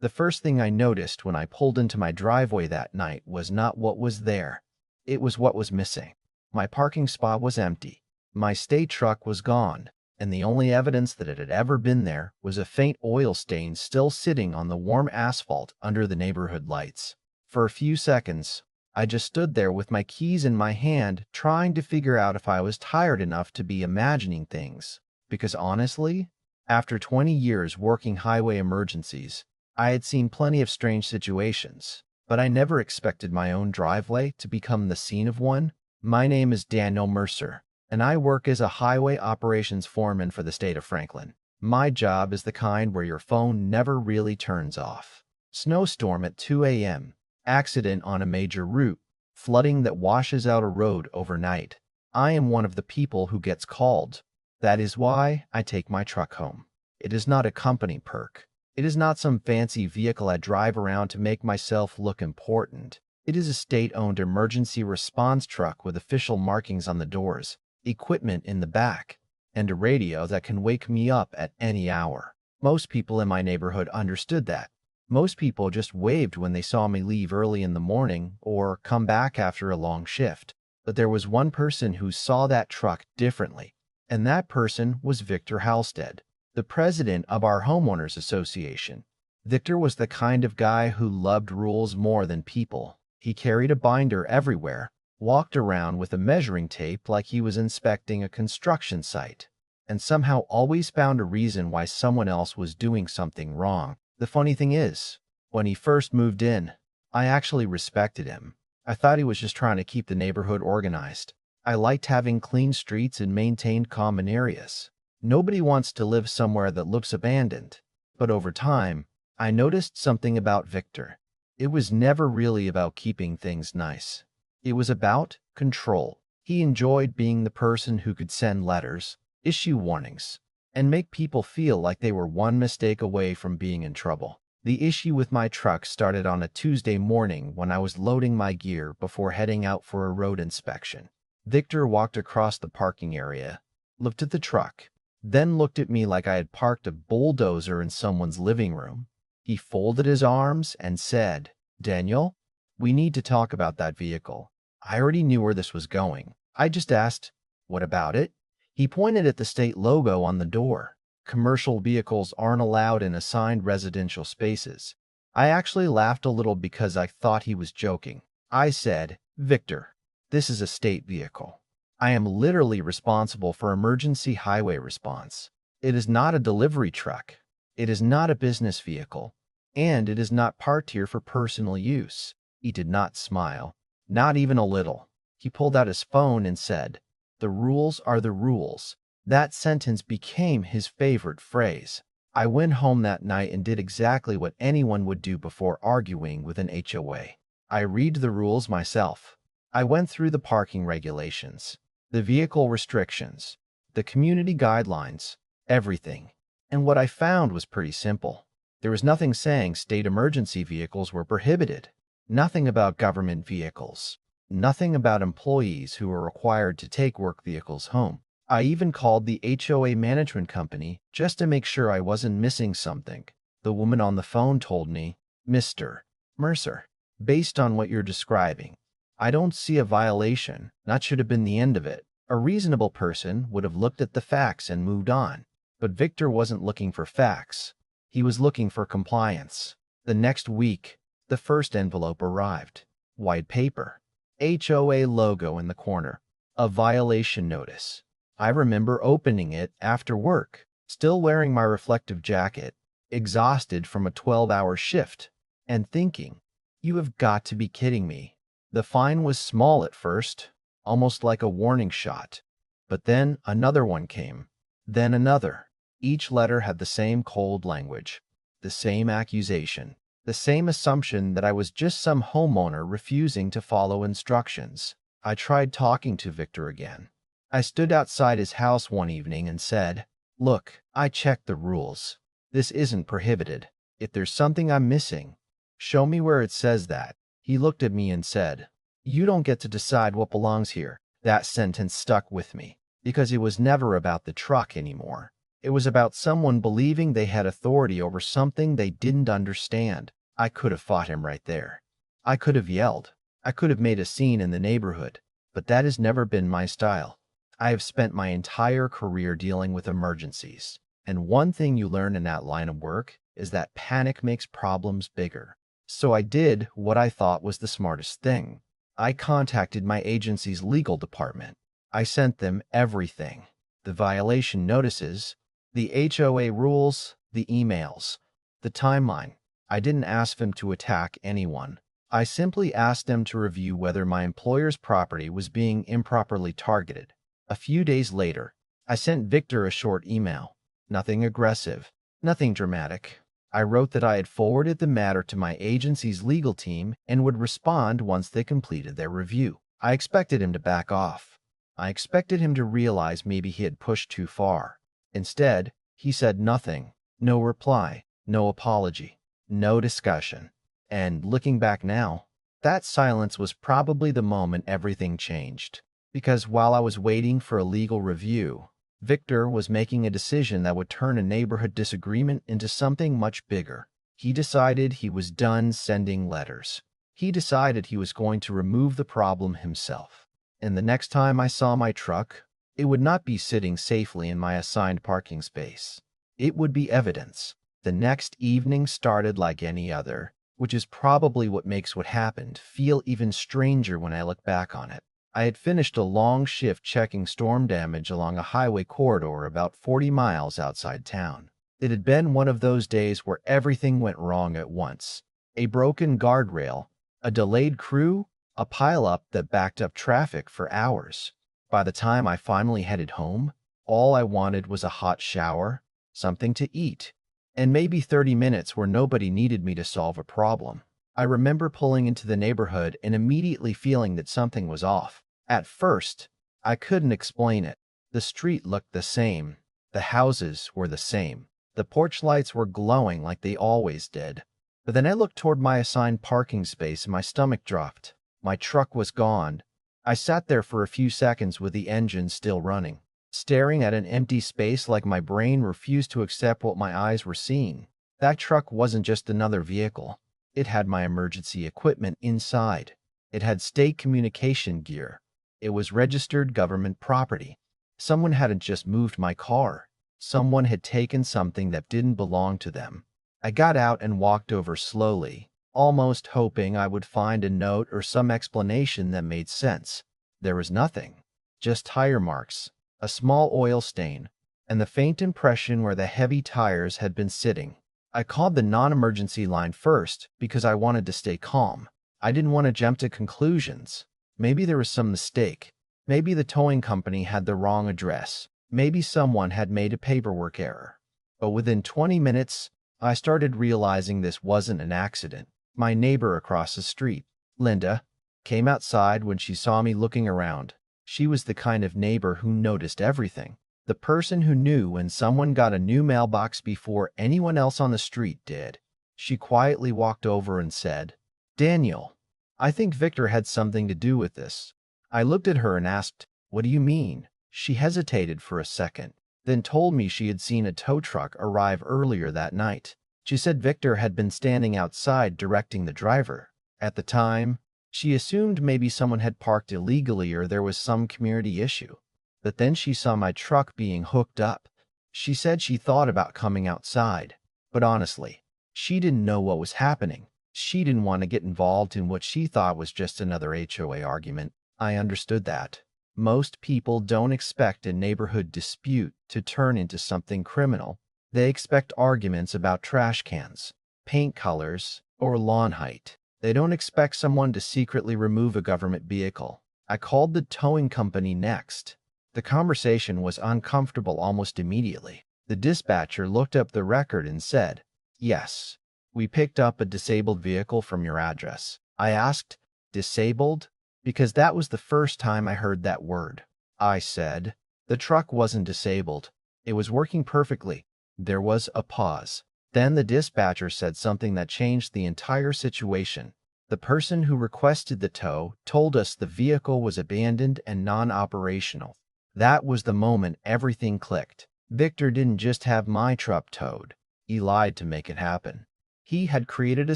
The first thing I noticed when I pulled into my driveway that night was not what was there. It was what was missing. My parking spot was empty. My state truck was gone, and the only evidence that it had ever been there was a faint oil stain still sitting on the warm asphalt under the neighborhood lights. For a few seconds, I just stood there with my keys in my hand, trying to figure out if I was tired enough to be imagining things. Because honestly, after 20 years working highway emergencies, I had seen plenty of strange situations, but I never expected my own driveway to become the scene of one. My name is Daniel Mercer, and I work as a highway operations foreman for the state of Franklin. My job is the kind where your phone never really turns off. Snowstorm at 2 a.m., accident on a major route, flooding that washes out a road overnight. I am one of the people who gets called. That is why I take my truck home. It is not a company perk. It is not some fancy vehicle I drive around to make myself look important. It is a state-owned emergency response truck with official markings on the doors, equipment in the back, and a radio that can wake me up at any hour. Most people in my neighborhood understood that. Most people just waved when they saw me leave early in the morning or come back after a long shift. But there was one person who saw that truck differently, and that person was Victor Halstead, the president of our homeowners association. Victor was the kind of guy who loved rules more than people. He carried a binder everywhere, walked around with a measuring tape like he was inspecting a construction site, and somehow always found a reason why someone else was doing something wrong. The funny thing is, when he first moved in, I actually respected him. I thought he was just trying to keep the neighborhood organized. I liked having clean streets and maintained common areas. Nobody wants to live somewhere that looks abandoned. But over time, I noticed something about Victor. It was never really about keeping things nice. It was about control. He enjoyed being the person who could send letters, issue warnings, and make people feel like they were one mistake away from being in trouble. The issue with my truck started on a Tuesday morning when I was loading my gear before heading out for a road inspection. Victor walked across the parking area, looked at the truck, then looked at me like I had parked a bulldozer in someone's living room. He folded his arms and said, "Daniel, we need to talk about that vehicle." I already knew where this was going. I just asked, "What about it?" He pointed at the state logo on the door. Commercial vehicles aren't allowed in assigned residential spaces. I actually laughed a little because I thought he was joking. I said, "Victor, this is a state vehicle. I am literally responsible for emergency highway response. It is not a delivery truck. It is not a business vehicle. And it is not parked here for personal use." He did not smile, not even a little. He pulled out his phone and said, "The rules are the rules." That sentence became his favorite phrase. I went home that night and did exactly what anyone would do before arguing with an HOA. I read the rules myself. I went through the parking regulations, the vehicle restrictions, the community guidelines, everything. And what I found was pretty simple. There was nothing saying state emergency vehicles were prohibited. Nothing about government vehicles. Nothing about employees who were required to take work vehicles home. I even called the HOA management company just to make sure I wasn't missing something. The woman on the phone told me, "Mr. Mercer, based on what you're describing, I don't see a violation. That should have been the end of it." A reasonable person would have looked at the facts and moved on. But Victor wasn't looking for facts. He was looking for compliance. The next week, the first envelope arrived. White paper. HOA logo in the corner. A violation notice. I remember opening it after work, still wearing my reflective jacket, exhausted from a 12-hour shift, and thinking, "You have got to be kidding me." The fine was small at first, almost like a warning shot. But then another one came. Then another. Each letter had the same cold language, the same accusation, the same assumption that I was just some homeowner refusing to follow instructions. I tried talking to Victor again. I stood outside his house one evening and said, "Look, I checked the rules. This isn't prohibited. If there's something I'm missing, show me where it says that." He looked at me and said, "You don't get to decide what belongs here." That sentence stuck with me, because it was never about the truck anymore. It was about someone believing they had authority over something they didn't understand. I could have fought him right there. I could have yelled. I could have made a scene in the neighborhood, but that has never been my style. I have spent my entire career dealing with emergencies, and one thing you learn in that line of work is that panic makes problems bigger. So I did what I thought was the smartest thing. I contacted my agency's legal department. I sent them everything: the violation notices, the HOA rules, the emails, the timeline. I didn't ask them to attack anyone. I simply asked them to review whether my employer's property was being improperly targeted. A few days later, I sent Victor a short email. Nothing aggressive, nothing dramatic. I wrote that I had forwarded the matter to my agency's legal team and would respond once they completed their review. I expected him to back off. I expected him to realize maybe he had pushed too far. Instead, he said nothing, no reply, no apology, no discussion. And looking back now, that silence was probably the moment everything changed. Because while I was waiting for a legal review, Victor was making a decision that would turn a neighborhood disagreement into something much bigger. He decided he was done sending letters. He decided he was going to remove the problem himself. And the next time I saw my truck, it would not be sitting safely in my assigned parking space. It would be evidence. The next evening started like any other, which is probably what makes what happened feel even stranger when I look back on it. I had finished a long shift checking storm damage along a highway corridor about 40 miles outside town. It had been one of those days where everything went wrong at once. A broken guardrail, a delayed crew, a pileup that backed up traffic for hours. By the time I finally headed home, all I wanted was a hot shower, something to eat, and maybe 30 minutes where nobody needed me to solve a problem. I remember pulling into the neighborhood and immediately feeling that something was off. At first, I couldn't explain it. The street looked the same. The houses were the same. The porch lights were glowing like they always did. But then I looked toward my assigned parking space and my stomach dropped. My truck was gone. I sat there for a few seconds with the engine still running, staring at an empty space like my brain refused to accept what my eyes were seeing. That truck wasn't just another vehicle. It had my emergency equipment inside. It had state communication gear. It was registered government property. Someone hadn't just moved my car. Someone had taken something that didn't belong to them. I got out and walked over slowly, almost hoping I would find a note or some explanation that made sense. There was nothing. Just tire marks, a small oil stain, and the faint impression where the heavy tires had been sitting. I called the non-emergency line first because I wanted to stay calm. I didn't want to jump to conclusions. Maybe there was some mistake. Maybe the towing company had the wrong address. Maybe someone had made a paperwork error. But within 20 minutes, I started realizing this wasn't an accident. My neighbor across the street, Linda, came outside when she saw me looking around. She was the kind of neighbor who noticed everything. The person who knew when someone got a new mailbox before anyone else on the street did. She quietly walked over and said, "Daniel, I think Victor had something to do with this." I looked at her and asked, "What do you mean?" She hesitated for a second, then told me she had seen a tow truck arrive earlier that night. She said Victor had been standing outside directing the driver. At the time, she assumed maybe someone had parked illegally or there was some community issue. But then she saw my truck being hooked up. She said she thought about coming outside, but honestly, she didn't know what was happening. She didn't want to get involved in what she thought was just another HOA argument. I understood that. Most people don't expect a neighborhood dispute to turn into something criminal. They expect arguments about trash cans, paint colors, or lawn height. They don't expect someone to secretly remove a government vehicle. I called the towing company next. The conversation was uncomfortable almost immediately. The dispatcher looked up the record and said, "Yes, we picked up a disabled vehicle from your address." I asked, "Disabled?" because that was the first time I heard that word. I said, "The truck wasn't disabled. It was working perfectly." There was a pause. Then the dispatcher said something that changed the entire situation. The person who requested the tow told us the vehicle was abandoned and non-operational. That was the moment everything clicked. Victor didn't just have my truck towed. He lied to make it happen. He had created a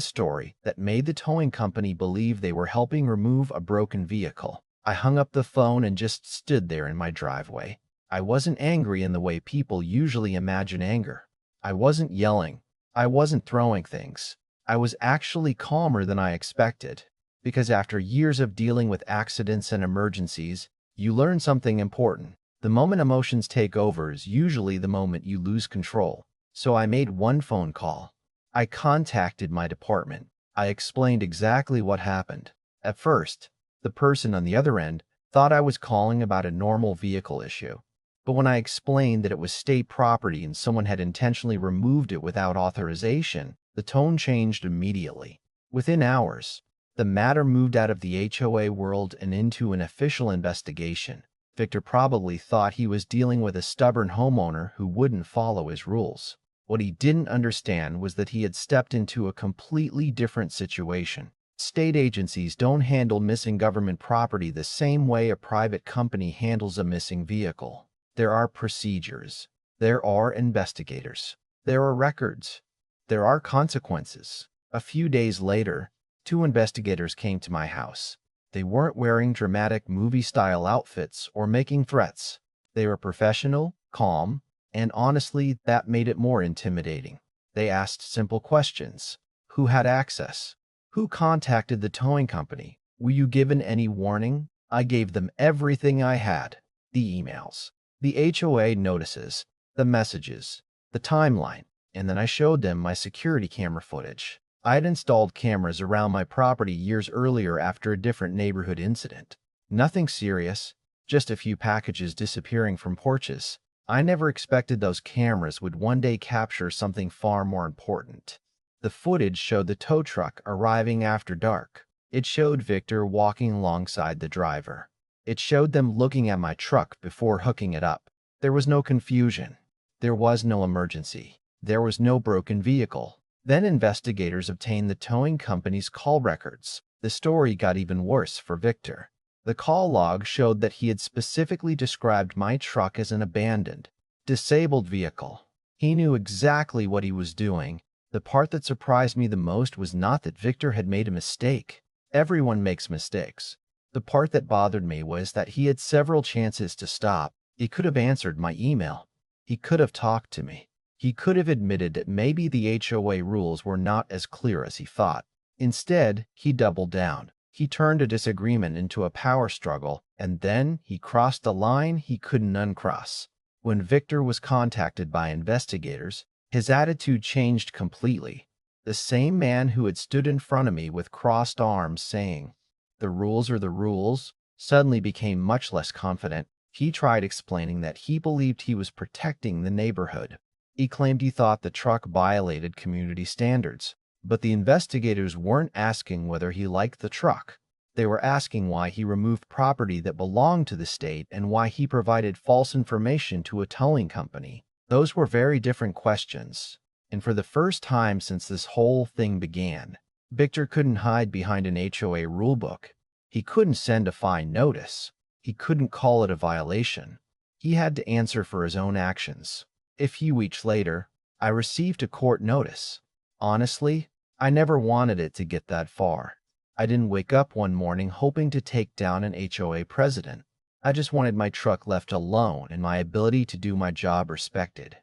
story that made the towing company believe they were helping remove a broken vehicle. I hung up the phone and just stood there in my driveway. I wasn't angry in the way people usually imagine anger. I wasn't yelling. I wasn't throwing things. I was actually calmer than I expected. Because after years of dealing with accidents and emergencies, you learn something important. The moment emotions take over is usually the moment you lose control. So I made one phone call. I contacted my department. I explained exactly what happened. At first, the person on the other end thought I was calling about a normal vehicle issue. But when I explained that it was state property and someone had intentionally removed it without authorization, the tone changed immediately. Within hours, the matter moved out of the HOA world and into an official investigation. Victor probably thought he was dealing with a stubborn homeowner who wouldn't follow his rules. What he didn't understand was that he had stepped into a completely different situation. State agencies don't handle missing government property the same way a private company handles a missing vehicle. There are procedures. There are investigators. There are records. There are consequences. A few days later, 2 investigators came to my house. They weren't wearing dramatic movie-style outfits or making threats. They were professional, calm, and honestly, that made it more intimidating. They asked simple questions. Who had access? Who contacted the towing company? Were you given any warning? I gave them everything I had. The emails, the HOA notices, the messages, the timeline, and then I showed them my security camera footage. I had installed cameras around my property years earlier after a different neighborhood incident. Nothing serious, just a few packages disappearing from porches. I never expected those cameras would one day capture something far more important. The footage showed the tow truck arriving after dark. It showed Victor walking alongside the driver. It showed them looking at my truck before hooking it up. There was no confusion. There was no emergency. There was no broken vehicle. Then investigators obtained the towing company's call records. The story got even worse for Victor. The call log showed that he had specifically described my truck as an abandoned, disabled vehicle. He knew exactly what he was doing. The part that surprised me the most was not that Victor had made a mistake. Everyone makes mistakes. The part that bothered me was that he had several chances to stop. He could have answered my email. He could have talked to me. He could have admitted that maybe the HOA rules were not as clear as he thought. Instead, he doubled down. He turned a disagreement into a power struggle, and then he crossed a line he couldn't uncross. When Victor was contacted by investigators, his attitude changed completely. The same man who had stood in front of me with crossed arms saying, "The rules are the rules," suddenly became much less confident. He tried explaining that he believed he was protecting the neighborhood. He claimed he thought the truck violated community standards. But the investigators weren't asking whether he liked the truck. They were asking why he removed property that belonged to the state and why he provided false information to a towing company. Those were very different questions. And for the first time since this whole thing began, Victor couldn't hide behind an HOA rulebook. He couldn't send a fine notice. He couldn't call it a violation. He had to answer for his own actions. A few weeks later, I received a court notice. Honestly, I never wanted it to get that far. I didn't wake up one morning hoping to take down an HOA president. I just wanted my truck left alone and my ability to do my job respected.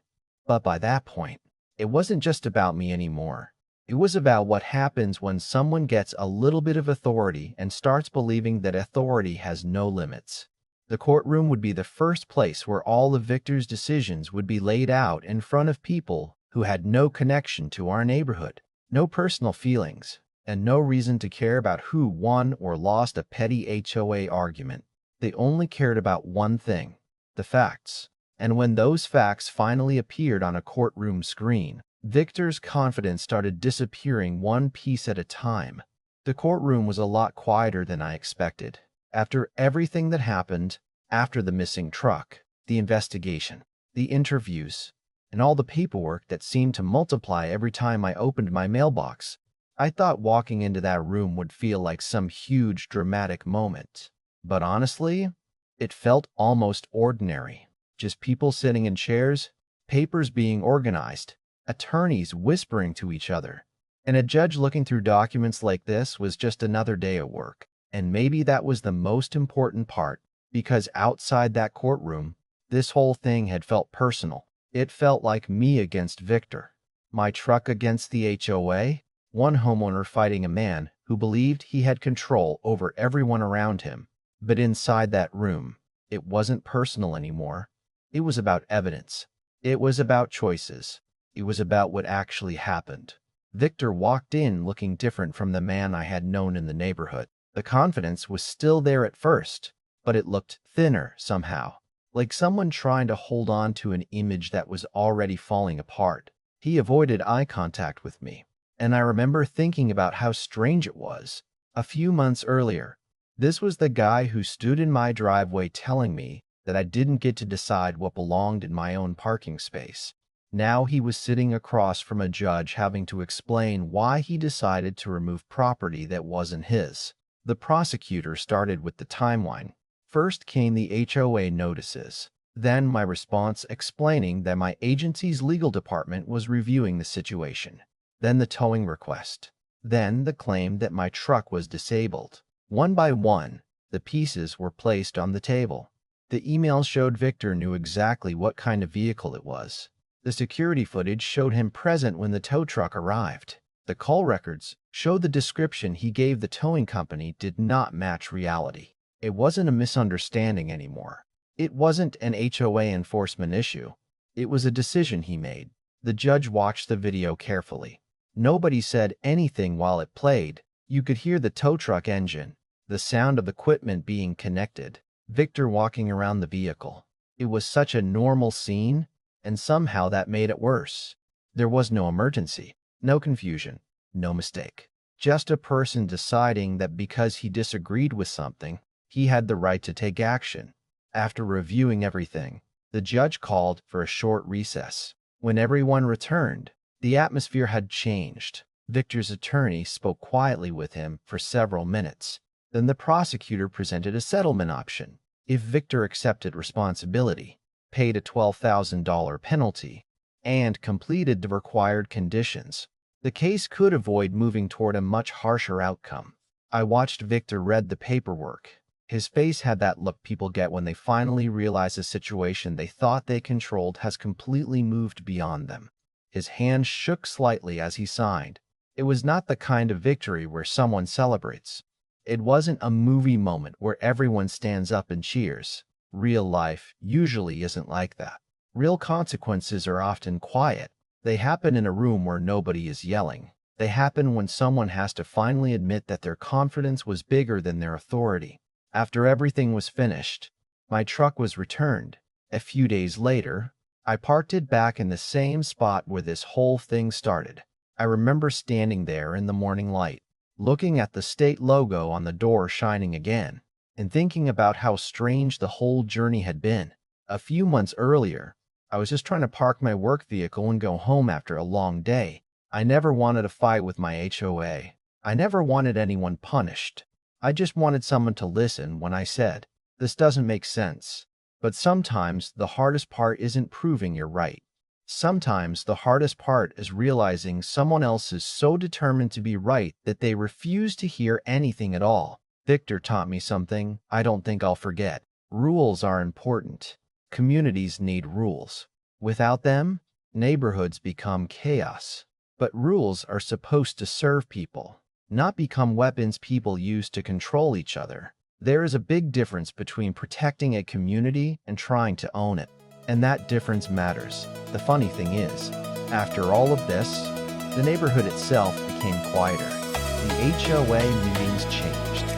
But by that point, it wasn't just about me anymore. It was about what happens when someone gets a little bit of authority and starts believing that authority has no limits. The courtroom would be the first place where all of Victor's decisions would be laid out in front of people who had no connection to our neighborhood. No personal feelings, and no reason to care about who won or lost a petty HOA argument. They only cared about one thing, the facts. And when those facts finally appeared on a courtroom screen, Victor's confidence started disappearing one piece at a time. The courtroom was a lot quieter than I expected. After everything that happened, after the missing truck, the investigation, the interviews, and all the paperwork that seemed to multiply every time I opened my mailbox, I thought walking into that room would feel like some huge dramatic moment. But honestly, it felt almost ordinary. Just people sitting in chairs, papers being organized, attorneys whispering to each other. And a judge looking through documents like this was just another day at work. And maybe that was the most important part, because outside that courtroom, this whole thing had felt personal. It felt like me against Victor. My truck against the HOA, one homeowner fighting a man who believed he had control over everyone around him. But inside that room, it wasn't personal anymore. It was about evidence. It was about choices. It was about what actually happened. Victor walked in looking different from the man I had known in the neighborhood. The confidence was still there at first, but it looked thinner somehow, like someone trying to hold on to an image that was already falling apart. He avoided eye contact with me, and I remember thinking about how strange it was. A few months earlier, this was the guy who stood in my driveway telling me that I didn't get to decide what belonged in my own parking space. Now he was sitting across from a judge having to explain why he decided to remove property that wasn't his. The prosecutor started with the timeline. First came the HOA notices, then my response explaining that my agency's legal department was reviewing the situation, then the towing request, then the claim that my truck was disabled. One by one, the pieces were placed on the table. The email showed Victor knew exactly what kind of vehicle it was. The security footage showed him present when the tow truck arrived. The call records showed the description he gave the towing company did not match reality. It wasn't a misunderstanding anymore. It wasn't an HOA enforcement issue. It was a decision he made. The judge watched the video carefully. Nobody said anything while it played. You could hear the tow truck engine, the sound of equipment being connected, Victor walking around the vehicle. It was such a normal scene, and somehow that made it worse. There was no emergency, no confusion, no mistake. Just a person deciding that because he disagreed with something, he had the right to take action. After reviewing everything, the judge called for a short recess. When everyone returned, the atmosphere had changed. Victor's attorney spoke quietly with him for several minutes. Then the prosecutor presented a settlement option. If Victor accepted responsibility, paid a $12,000 penalty, and completed the required conditions, the case could avoid moving toward a much harsher outcome. I watched Victor read the paperwork. His face had that look people get when they finally realize a situation they thought they controlled has completely moved beyond them. His hand shook slightly as he signed. It was not the kind of victory where someone celebrates. It wasn't a movie moment where everyone stands up and cheers. Real life usually isn't like that. Real consequences are often quiet. They happen in a room where nobody is yelling. They happen when someone has to finally admit that their confidence was bigger than their authority. After everything was finished, my truck was returned. A few days later, I parked it back in the same spot where this whole thing started. I remember standing there in the morning light, looking at the state logo on the door shining again, and thinking about how strange the whole journey had been. A few months earlier, I was just trying to park my work vehicle and go home after a long day. I never wanted a fight with my HOA. I never wanted anyone punished. I just wanted someone to listen when I said, "This doesn't make sense." But sometimes the hardest part isn't proving you're right. Sometimes the hardest part is realizing someone else is so determined to be right that they refuse to hear anything at all. Victor taught me something I don't think I'll forget. Rules are important. Communities need rules. Without them, neighborhoods become chaos. But rules are supposed to serve people, not become weapons people use to control each other. There is a big difference between protecting a community and trying to own it. And that difference matters. The funny thing is, after all of this, the neighborhood itself became quieter. The HOA meetings changed.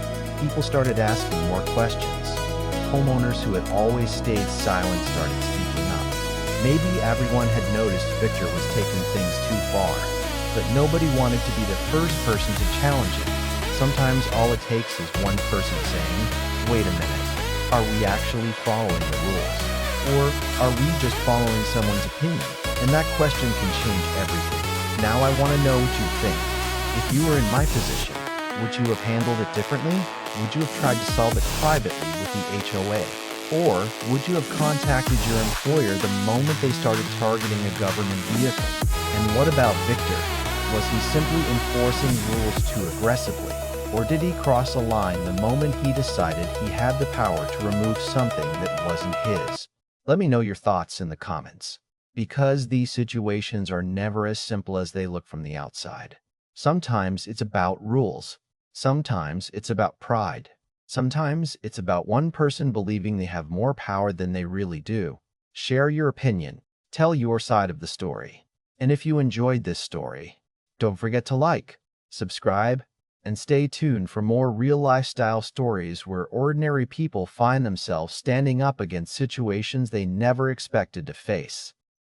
People started asking more questions. Homeowners who had always stayed silent started speaking up. Maybe everyone had noticed Victor was taking things too far, but nobody wanted to be the first person to challenge it. Sometimes all it takes is one person saying, "Wait a minute, are we actually following the rules? Or are we just following someone's opinion?" And that question can change everything. Now I want to know what you think. If you were in my position, would you have handled it differently? Would you have tried to solve it privately with the HOA? Or would you have contacted your employer the moment they started targeting a government vehicle? And what about Victor? Was he simply enforcing rules too aggressively? Or did he cross a line the moment he decided he had the power to remove something that wasn't his? Let me know your thoughts in the comments. Because these situations are never as simple as they look from the outside. Sometimes it's about rules. Sometimes it's about pride. Sometimes it's about one person believing they have more power than they really do. Share your opinion. Tell your side of the story. And if you enjoyed this story, don't forget to like, subscribe, and stay tuned for more real lifestyle stories where ordinary people find themselves standing up against situations they never expected to face.